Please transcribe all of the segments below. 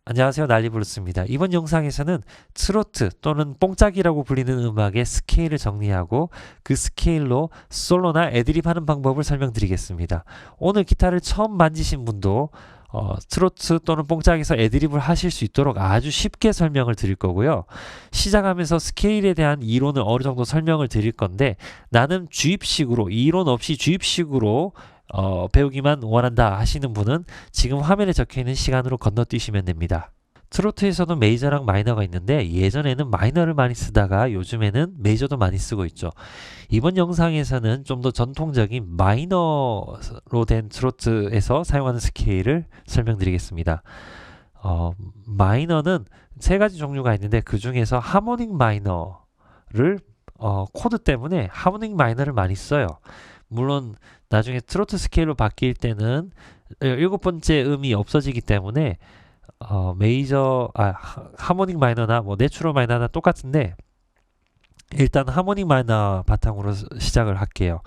안녕하세요, 난리브루스입니다. 이번 영상에서는 트로트 또는 뽕짝이라고 불리는 음악의 스케일을 정리하고 그 스케일로 솔로나 애드립 하는 방법을 설명드리겠습니다. 오늘 기타를 처음 만지신 분도 트로트 또는 뽕짝에서 애드립을 하실 수 있도록 아주 쉽게 설명을 드릴 거고요. 시작하면서 스케일에 대한 이론을 어느 정도 설명을 드릴 건데, 나는 주입식으로, 이론 없이 주입식으로 배우기만 원한다 하시는 분은 지금 화면에 적혀있는 시간으로 건너뛰시면 됩니다. 트로트에서도 메이저랑 마이너가 있는데, 예전에는 마이너를 많이 쓰다가 요즘에는 메이저도 많이 쓰고 있죠. 이번 영상에서는 좀 더 전통적인 마이너로 된 트로트에서 사용하는 스케일을 설명드리겠습니다. 마이너는 세 가지 종류가 있는데, 그 중에서 하모닉 마이너를 코드 때문에 하모닉 마이너를 많이 써요. 물론 나중에 트로트 스케일로 바뀔 때는 일곱 번째 음이 없어지기 때문에 하모닉 마이너나 뭐 내추럴 마이너나 똑같은데, 일단 하모닉 마이너 바탕으로 시작을 할게요.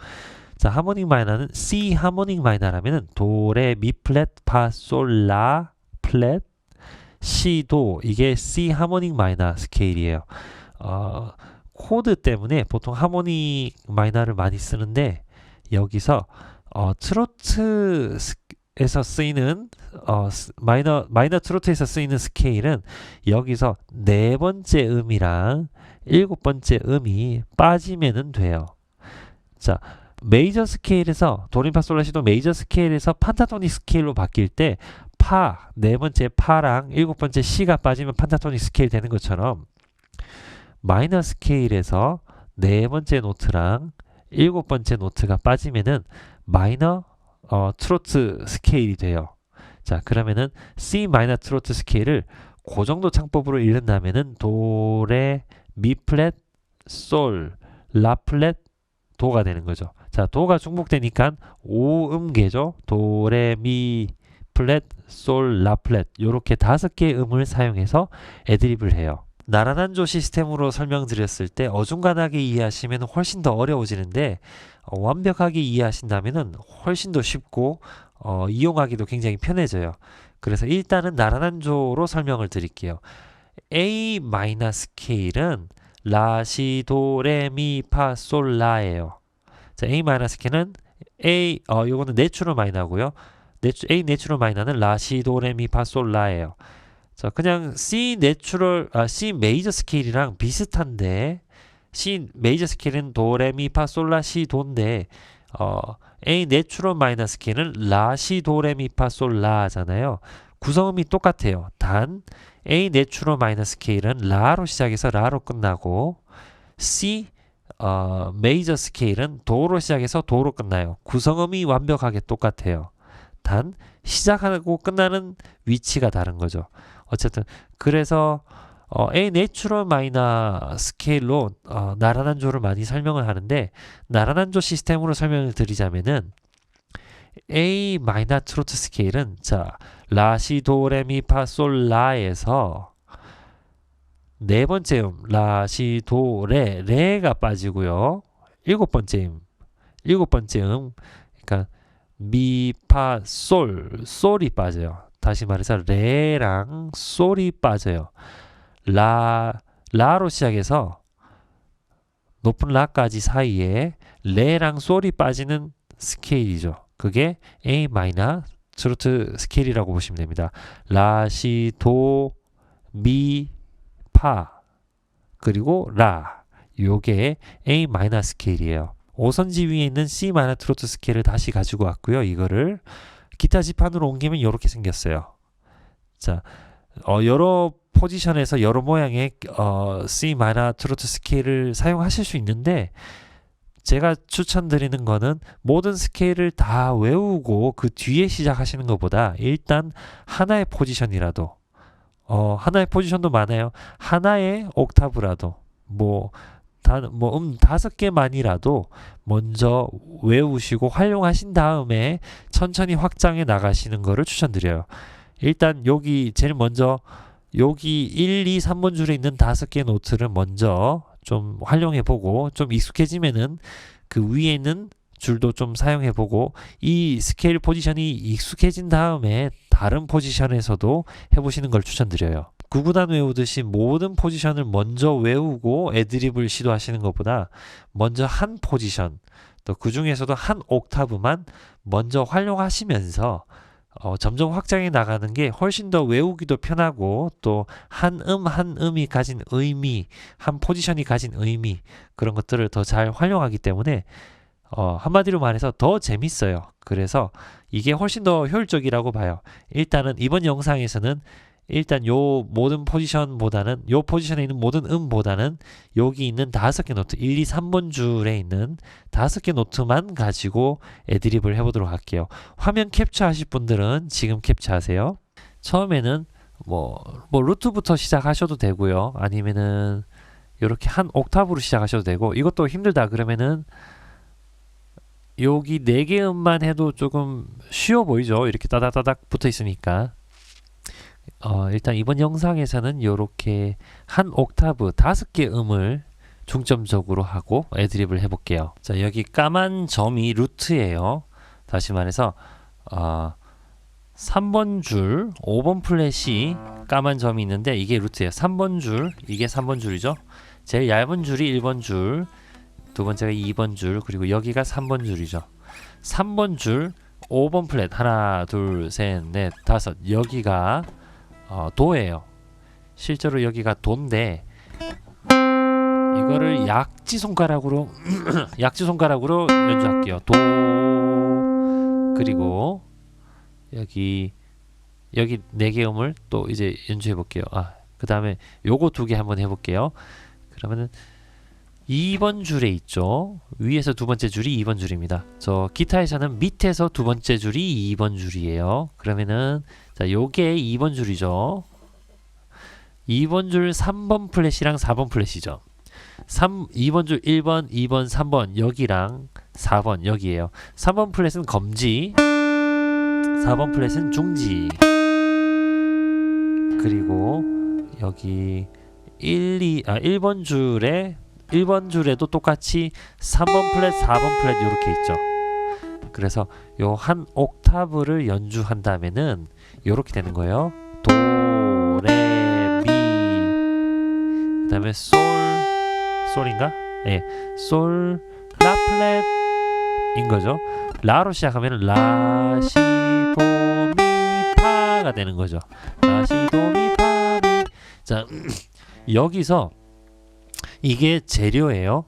자, 하모닉 마이너는 C 하모닉 마이너라면은 도레 미 플랫 파 솔 라 플랫 C 도, 이게 C 하모닉 마이너 스케일이에요. 코드 때문에 보통 하모닉 마이너를 많이 쓰는데, 여기서 트로트에서 쓰이는 마이너 트로트에서 쓰이는 스케일은 여기서 네 번째 음이랑 일곱 번째 음이 빠지면은 돼요. 자, 메이저 스케일에서 도레미파솔라시도 메이저 스케일에서 판타토닉 스케일로 바뀔 때 네 번째 파랑 일곱 번째 C가 빠지면 판타토닉 스케일 되는 것처럼, 마이너 스케일에서 네 번째 노트랑 일곱 번째 노트가 빠지면은 마이너 트로트 스케일이 돼요. 자, 그러면은 C 마이너 트로트 스케일을 그 정도 창법으로 읽는다면은 도레 미 플랫 솔 라 플랫 도가 되는 거죠. 자, 도가 중복되니까 5음계죠. 도레 미 플랫 솔 라 플랫, 요렇게 5개의 음을 사용해서 애드립을 해요. 나란한조 시스템으로 설명드렸을 때 어중간하게 이해하시면 훨씬 더 어려워지는데, 완벽하게 이해하신다면 훨씬 더 쉽고 이용하기도 굉장히 편해져요. 그래서 일단은 나란한조로 설명을 드릴게요. A 마이너 스케일은 라, 시, 도, 레, 미, 파, 솔, 라예요. 자, A 마이너 스케일은 요거는 내추럴 마이너고요. A 내추럴 마이너는 라, 시, 도, 레, 미, 파, 솔, 라예요. 자, 그냥 C 메이저 스케일이랑 비슷한데, C 메이저 스케일은 도, 레, 미, 파, 솔, 라, 시, 도인데, A 내추럴 마이너 스케일은 라, 시, 도, 레, 미, 파, 솔, 라잖아요. 구성음이 똑같아요. 단, A 내추럴 마이너 스케일은 라로 시작해서 라로 끝나고, C 메이저 스케일은 도로 시작해서 도로 끝나요. 구성음이 완벽하게 똑같아요. 단, 시작하고 끝나는 위치가 다른 거죠. 어쨌든 그래서 A 내추럴 마이너 스케일로 나란한조를 많이 설명을 하는데, 나란한조 시스템으로 설명을 드리자면은 A 마이너 트로트 스케일은, 자, 라, 시, 도, 레, 미, 파, 솔, 라에서 네 번째 음 라, 시, 도, 레가 빠지고요. 일곱 번째 음 그러니까 미, 파, 솔이 빠져요. 다시 말해서 레랑 솔이 빠져요. 라로 시작해서 높은 라까지 사이에 레랑 솔이 빠지는 스케일이죠. 그게 A 마이너 트로트 스케일이라고 보시면 됩니다. 라, 시, 도, 미, 파, 그리고 라. 요게 A 마이너 스케일이에요. 5선지 위에 있는 C 마이너 트로트 스케일을 다시 가지고 왔고요. 이거를 기타 지판으로 옮기면 이렇게 생겼어요. 자, 여러 포지션에서 여러 모양의 C 마이너 트로트 스케일을 사용하실 수 있는데, 제가 추천드리는 거는 모든 스케일을 다 외우고 그 뒤에 시작하시는 것보다 일단 하나의 포지션이라도, 하나의 포지션도 많아요. 하나의 옥타브라도, 뭐 5개만이라도 먼저 외우시고 활용하신 다음에 천천히 확장해 나가시는 거를 추천드려요. 일단 여기 제일 먼저 여기 1, 2, 3번 줄에 있는 5개의 노트를 먼저 좀 활용해 보고 좀 익숙해지면은 그 위에 있는 줄도 좀 사용해보고 이 스케일 포지션이 익숙해진 다음에 다른 포지션에서도 해보시는 걸 추천드려요. 구구단 외우듯이 모든 포지션을 먼저 외우고 애드립을 시도하시는 것보다 먼저 한 포지션, 또 그 중에서도 한 옥타브만 먼저 활용하시면서 점점 확장해 나가는 게 훨씬 더 외우기도 편하고 또 한 음이 가진 의미, 한 포지션이 가진 의미, 그런 것들을 더 잘 활용하기 때문에 한마디로 말해서 더 재밌어요. 그래서 이게 훨씬 더 효율적이라고 봐요. 일단은 이번 영상에서는 일단 요 모든 포지션보다는 요 포지션에 있는 모든 음보다는 여기 있는 5개 노트 1, 2, 3번 줄에 있는 5개 노트만 가지고 애드립을 해보도록 할게요. 화면 캡처하실 분들은 지금 캡처하세요. 처음에는 뭐 루트부터 시작하셔도 되고요. 아니면은 이렇게 한 옥타브로 시작하셔도 되고, 이것도 힘들다 그러면은 여기 4개 음만 해도 조금 쉬워 보이죠? 이렇게 따닥따닥 붙어 있으니까. 일단 이번 영상에서는 이렇게 한 옥타브 5개 음을 중점적으로 하고 애드립을 해볼게요. 자, 여기 까만 점이 루트예요. 다시 말해서 3번 줄, 5번 플랫이 까만 점이 있는데 이게 루트예요. 3번 줄, 이게 3번 줄이죠. 제일 얇은 줄이 1번 줄, 두 번째가 2번 줄, 그리고 여기가 3번 줄이죠. 3번 줄, 5번 플랫, 하나, 둘, 셋, 넷, 다섯. 여기가 도예요. 실제로 여기가 도인데 이거를 약지 손가락으로 약지 손가락으로 연주할게요. 도, 그리고 여기 4개 음을 또 이제 연주해 볼게요. 그 다음에 요거 2개 한번 해볼게요. 그러면은 2번 줄에 있죠. 위에서 두 번째 줄이 2번 줄입니다. 저 기타에서는 밑에서 두 번째 줄이 2번 줄이에요. 그러면은 자, 요게 2번 줄이죠. 2번 줄 3번 플랫이랑 4번 플랫이죠. 2번 줄 1번, 2번, 3번 여기랑 4번 여기에요. 3번 플랫은 검지, 4번 플랫은 중지. 그리고 여기 1번 줄에도 똑같이 3번 플랫, 4번 플랫 이렇게 있죠. 그래서 요 한 옥타브를 연주한다면은 이렇게 되는 거예요. 도, 레, 미, 그 다음에 솔인가? 예, 솔, 라 플랫인 거죠. 라로 시작하면 라, 시, 도, 미, 파가 되는 거죠. 라, 시, 도, 미, 파, 미. 자, 여기서 이게 재료예요.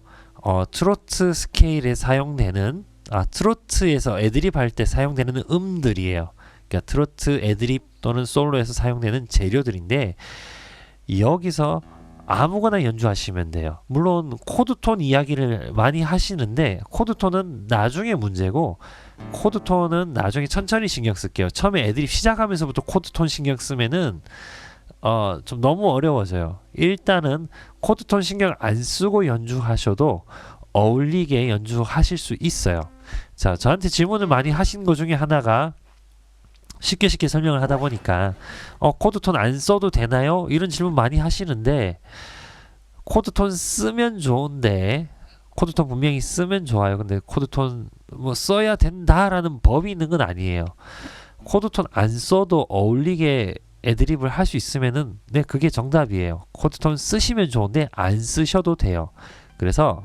트로트 스케일에 사용되는 트로트에서 애드립 할 때 사용되는 음들이에요. 그러니까 트로트 애드립 또는 솔로에서 사용되는 재료들인데 여기서 아무거나 연주하시면 돼요. 물론 코드톤 이야기를 많이 하시는데 코드톤은 나중에 문제고, 코드톤은 나중에 천천히 신경 쓸게요. 처음에 애드립 시작하면서부터 코드톤 신경 쓰면은 좀 너무 어려워져요. 일단은 코드톤 신경 안 쓰고 연주하셔도 어울리게 연주하실 수 있어요. 자, 저한테 질문을 많이 하신 것 중에 하나가 쉽게 설명을 하다 보니까 코드톤 안 써도 되나요? 이런 질문 많이 하시는데, 코드톤 쓰면 좋은데, 코드톤 분명히 쓰면 좋아요. 근데 코드톤 뭐 써야 된다라는 법이 있는 건 아니에요. 코드톤 안 써도 어울리게 애드립을 할 수 있으면은 네, 그게 정답이에요. 코드톤 쓰시면 좋은데 안 쓰셔도 돼요. 그래서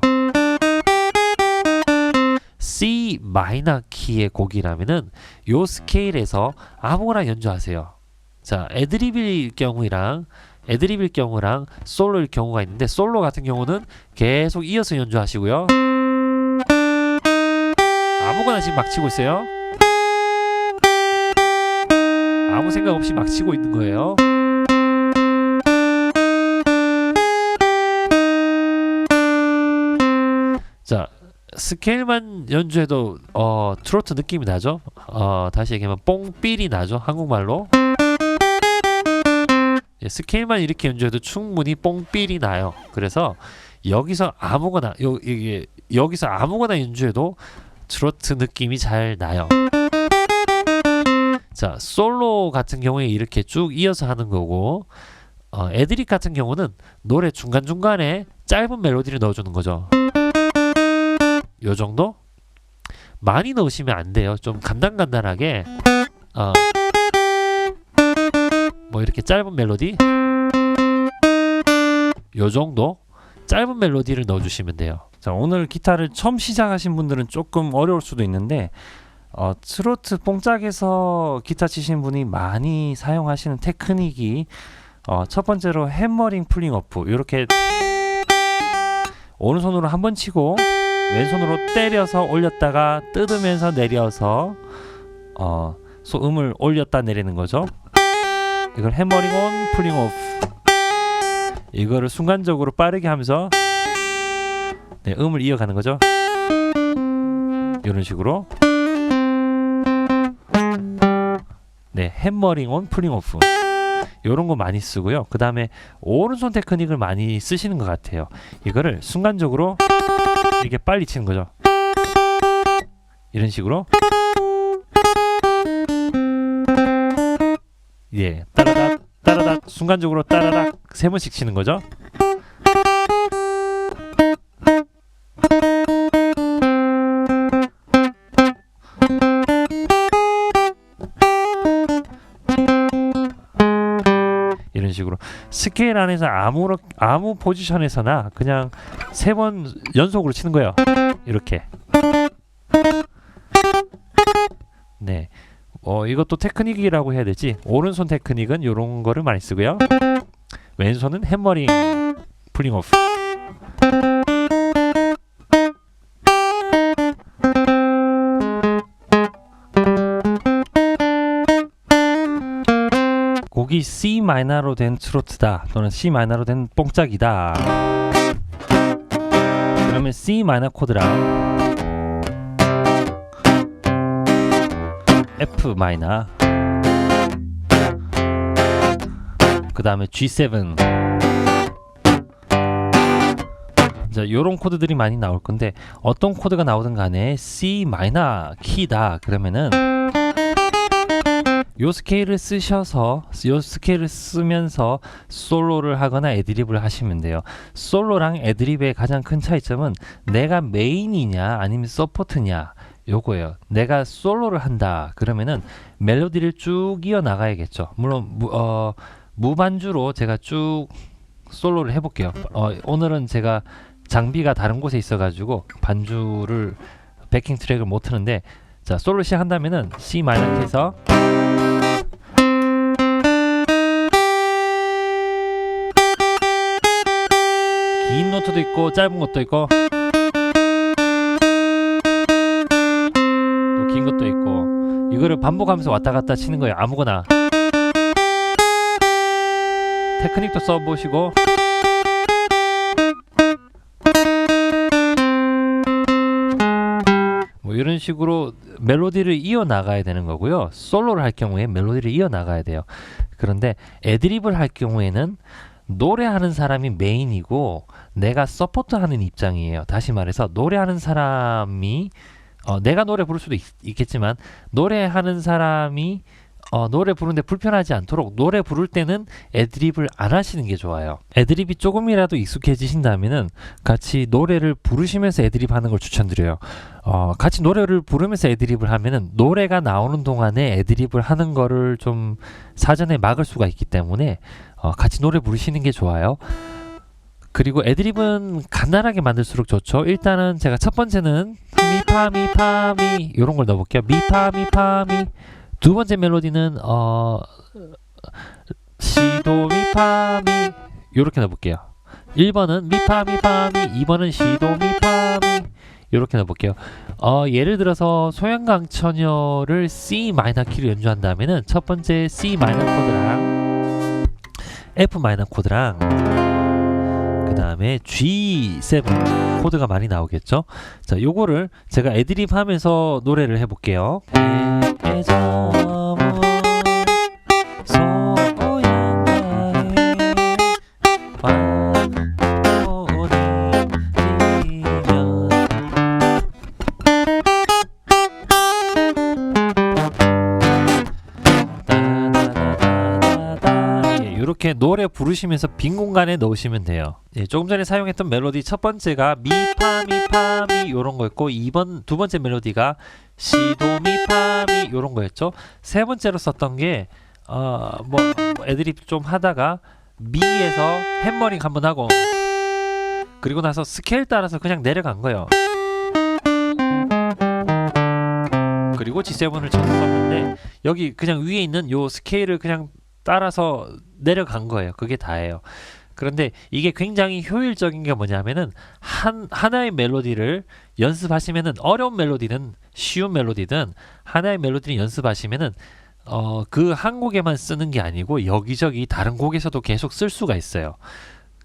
C 마이너 키의 곡이라면은 요 스케일에서 아무거나 연주하세요. 자, 애드립일 경우랑 솔로일 경우가 있는데, 솔로 같은 경우는 계속 이어서 연주하시고요. 아무거나 지금 막 치고 있어요. 아무 생각 없이 막 치고 있는 거예요. 자, 스케일만 연주해도 트로트 느낌이 나죠. 다시 얘기하면 뽕삘이 나죠, 한국말로. 예, 스케일만 이렇게 연주해도 충분히 뽕삘이 나요. 그래서 여기서 아무거나 여기서 아무거나 연주해도 트로트 느낌이 잘 나요. 자, 솔로 같은 경우에 이렇게 쭉 이어서 하는 거고, 애드립 같은 경우는 노래 중간중간에 짧은 멜로디를 넣어주는 거죠. 요 정도? 많이 넣으시면 안 돼요. 좀 간단간단하게 뭐 이렇게 짧은 멜로디 요 정도 짧은 멜로디를 넣어주시면 돼요. 자, 오늘 기타를 처음 시작하신 분들은 조금 어려울 수도 있는데 트로트 뽕짝에서 기타 치시는 분이 많이 사용하시는 테크닉이 첫 번째로 해머링 풀링 어프, 이렇게 오른손으로 한번 치고 왼손으로 때려서 올렸다가 뜯으면서 내려서 음을 올렸다 내리는 거죠. 이걸 해머링 온 풀링 오프, 이거를 순간적으로 빠르게 하면서 음을 이어가는 거죠. 이런 식으로 해머링 온 풀링 오프, 이런 거 많이 쓰고요. 그 다음에 오른손 테크닉을 많이 쓰시는 것 같아요. 이거를 순간적으로 이렇게 빨리 치는 거죠. 이런 식으로 따라닥 따라닥 순간적으로 따라닥 3번씩 치는 거죠. 이런 식으로 스케일 안에서 아무 포지션에서나 그냥 3번 연속으로 치는 거예요. 이렇게. 이것도 테크닉이라고 해야 되지. 오른손 테크닉은 이런 거를 많이 쓰고요. 왼손은 해머링 풀링 오프. 곡이 C 마이너로 된 트로트다 또는 C 마이너로 된 뽕짝이다. 그러면 C 마이너 코드랑 F 마이너, 그 다음에 G7, 자, 요런 코드들이 많이 나올 건데 어떤 코드가 나오든 간에 C 마이너 키다 그러면은 요 스케일을 쓰셔서 요 스케일을 쓰면서 솔로를 하거나 애드립을 하시면 돼요. 솔로랑 애드립의 가장 큰 차이점은 내가 메인이냐 아니면 서포트냐 요거예요. 내가 솔로를 한다 그러면은 멜로디를 쭉 이어 나가야겠죠. 물론 무반주로 제가 쭉 솔로를 해볼게요. 오늘은 제가 장비가 다른 곳에 있어가지고 반주를 배킹 트랙을 못 트는데, 자, 솔로 시작한다면은 C 마이너 키에서 긴 노트도 있고 짧은 것도 있고 또 긴 것도 있고, 이거를 반복하면서 왔다 갔다 치는 거예요. 아무거나 테크닉도 써보시고 뭐 이런 식으로 멜로디를 이어 나가야 되는 거고요. 솔로를 할 경우에 멜로디를 이어 나가야 돼요. 그런데 애드립을 할 경우에는 노래하는 사람이 메인이고 내가 서포트하는 입장이에요. 다시 말해서 노래하는 사람이 내가 노래 부를 수도 있겠지만 노래하는 사람이 노래 부르는데 불편하지 않도록 노래 부를 때는 애드립을 안 하시는 게 좋아요. 애드립이 조금이라도 익숙해지신다면은 같이 노래를 부르시면서 애드립 하는 걸 추천드려요. 같이 노래를 부르면서 애드립을 하면은 노래가 나오는 동안에 애드립을 하는 거를 좀 사전에 막을 수가 있기 때문에 같이 노래 부르시는 게 좋아요. 그리고 애드립은 간단하게 만들수록 좋죠. 일단은 제가 첫 번째는 미파미파미 이런 걸 넣어볼게요. 미파미파미. 두 번째 멜로디는 시도미파미 이렇게 넣어볼게요. 1번은 미파미파미, 2번은 시도미파미 이렇게 넣어볼게요. 예를 들어서 소양강처녀를 C 마이너 키로 연주한다면은 첫 번째 C 마이너 코드랑 F 마이너 코드랑 그 다음에 G7 코드가 많이 나오겠죠. 자, 요거를 제가 애드립 하면서 노래를 해볼게요. 요렇게 노래 부르시면서 빈 공간에 넣으시면 돼요. 예, 조금 전에 사용했던 멜로디 첫 번째가 미파미파미 요런 거였고 두 번째 멜로디가 시도미파미 요런 거였죠. 세 번째로 썼던 게 뭐 애드립 좀 하다가 미에서 햄머링 한번 하고 그리고 나서 스케일 따라서 그냥 내려간 거예요. 그리고 G7을 쳤었는데 여기 그냥 위에 있는 요 스케일을 그냥 따라서 내려간 거예요. 그게 다예요. 그런데 이게 굉장히 효율적인 게 뭐냐면은 하나의 멜로디를 연습하시면은 어려운 멜로디든 쉬운 멜로디든 하나의 멜로디를 연습하시면은 그 한 곡에만 쓰는 게 아니고 여기저기 다른 곡에서도 계속 쓸 수가 있어요.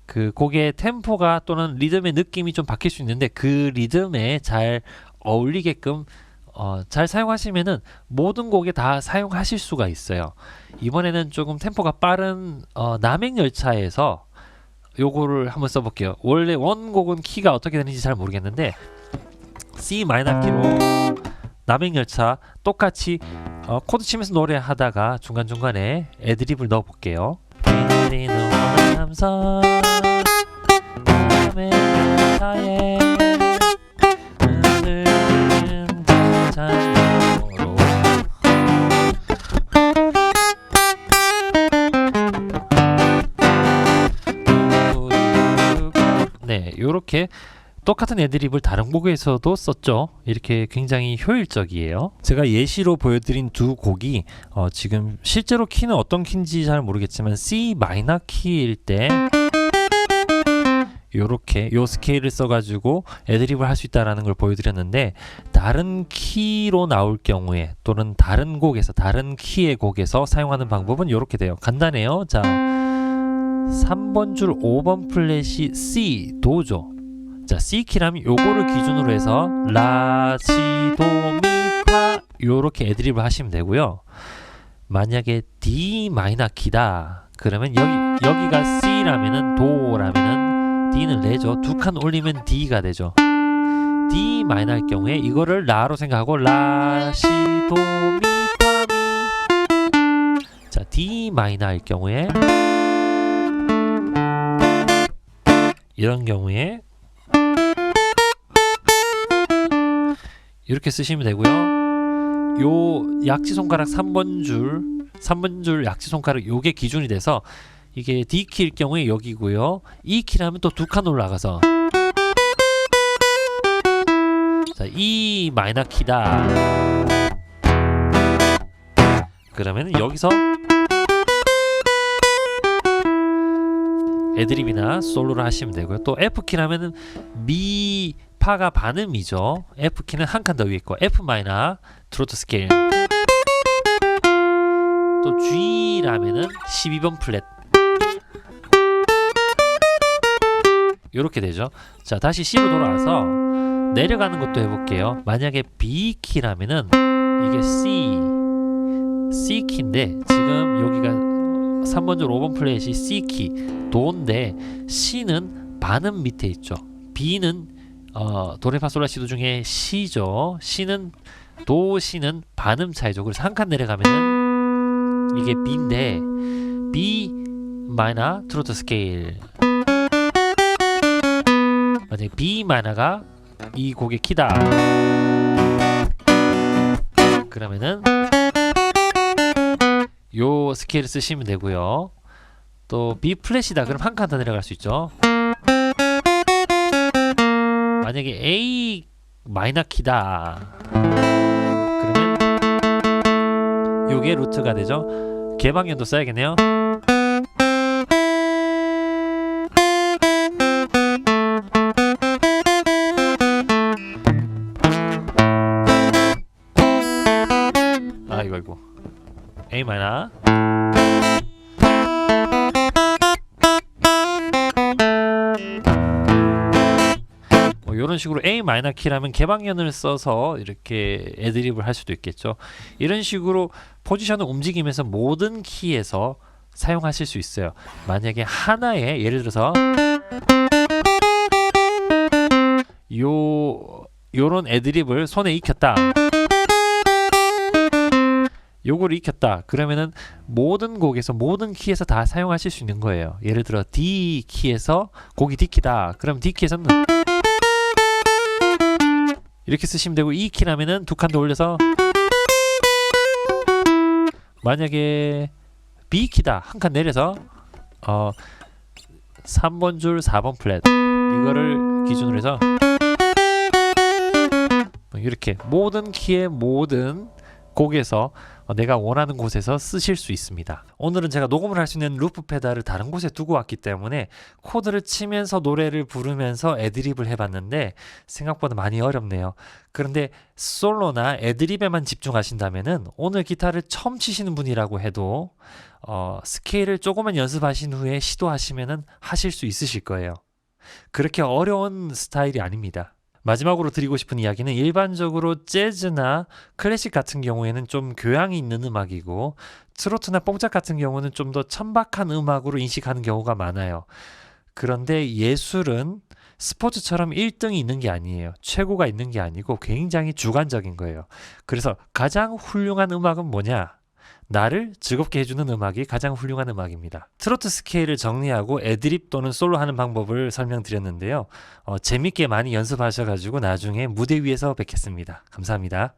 그 곡의 템포가 또는 리듬의 느낌이 좀 바뀔 수 있는데 그 리듬에 잘 어울리게끔 잘 사용하시면은 모든 곡에 다 사용하실 수가 있어요. 이번에는 조금 템포가 빠른 남행열차에서 요거를 한번 써볼게요. 원래 원곡은 키가 어떻게 되는지 잘 모르겠는데 C 마이너 키로 남행열차 똑같이 코드 치면서 노래하다가 중간중간에 애드립을 넣어볼게요. 내리는 호남선 남행열차에 흔들리는 자전거로 네, 요렇게 똑같은 애드립을 다른 곡에서도 썼죠. 이렇게 굉장히 효율적이에요. 제가 예시로 보여드린 두 곡이 지금 실제로 키는 어떤 키인지 잘 모르겠지만 C 마이너 키일 때 요렇게 요 스케일을 써가지고 애드립을 할 수 있다라는 걸 보여드렸는데 다른 키로 나올 경우에 또는 다른 곡에서 다른 키의 곡에서 사용하는 방법은 요렇게 돼요. 간단해요. 자, 3번 줄 5번 플랫이 C 도죠. 자, C 키라면 요거를 기준으로 해서 라, 시, 도, 미, 파 요렇게 애드립을 하시면 되고요. 만약에 D 마이너 키다 그러면 여기가 C라면은 도라면은 D는 레죠. 두 칸 올리면 D가 되죠. D 마이너 할 경우에 이거를 라로 생각하고 라, 시, 도, 미, 파, 미. 자, D 마이너 할 경우에 이런 경우에 이렇게 쓰시면 되고요. 요 약지 손가락 3번 줄 약지 손가락 요게 기준이 돼서 이게 D 키일 경우에 여기고요. E 키라면 또 두 칸 올라가서 자, E 마이너 키다. 그러면 여기서 애드립이나 솔로를 하시면 되고요. 또 F 키라면은 미 파가 반음이죠. F 키는 한 칸 더 위에 있고 F 마이너 트로트 스케일. 또 G라면은 12번 플랫. 요렇게 되죠. 자, 다시 C로 돌아와서 내려가는 것도 해볼게요. 만약에 B 키라면은 이게 C 키인데 지금 여기가 3번 줄 5번 플랫이 C 키 도인데 C는 반음 밑에 있죠. B는 도레파솔라시도 중에 C죠. C는 도 C는 반음 차이죠. 그래서 한 칸 내려가면은 이게 B인데 B 마이너 트로트 스케일. 만약에 B 마이너가 이 곡의 키다. 그러면은 요 스케일을 쓰시면 되고요. 또 B 플랫이다. 그럼 한 칸 더 내려갈 수 있죠. 만약에 A 마이너 키다. 그러면 요게 루트가 되죠. 개방연도 써야겠네요. 아이고 A 마이너. 이런 식으로 A 마이너 키라면 개방연을 써서 이렇게 애드립을 할 수도 있겠죠. 이런 식으로 포지션을 움직이면서 모든 키에서 사용하실 수 있어요. 만약에 하나의 예를 들어서 요런 애드립을 손에 익혔다. 요거를 익혔다. 그러면은 모든 곡에서 모든 키에서 다 사용하실 수 있는 거예요. 예를 들어 D 키에서 곡이 D 키다. 그럼 D 키에서는 이렇게 쓰시면 되고, E 키라면은 두 칸 더 올려서, 만약에 B 키다 한 칸 내려서 3번 줄 4번 플랫 이거를 기준으로 해서 이렇게 모든 키의 모든 곡에서 내가 원하는 곳에서 쓰실 수 있습니다. 오늘은 제가 녹음을 할 수 있는 루프 페달을 다른 곳에 두고 왔기 때문에 코드를 치면서 노래를 부르면서 애드립을 해봤는데 생각보다 많이 어렵네요. 그런데 솔로나 애드립에만 집중하신다면은 오늘 기타를 처음 치시는 분이라고 해도 스케일을 조금만 연습하신 후에 시도하시면은 하실 수 있으실 거예요. 그렇게 어려운 스타일이 아닙니다. 마지막으로 드리고 싶은 이야기는 일반적으로 재즈나 클래식 같은 경우에는 좀 교양이 있는 음악이고 트로트나 뽕짝 같은 경우는 좀 더 천박한 음악으로 인식하는 경우가 많아요. 그런데 예술은 스포츠처럼 1등이 있는 게 아니에요. 최고가 있는 게 아니고 굉장히 주관적인 거예요. 그래서 가장 훌륭한 음악은 뭐냐? 나를 즐겁게 해주는 음악이 가장 훌륭한 음악입니다. 트로트 스케일을 정리하고 애드립 또는 솔로 하는 방법을 설명드렸는데요. 재밌게 많이 연습하셔가지고 나중에 무대 위에서 뵙겠습니다. 감사합니다.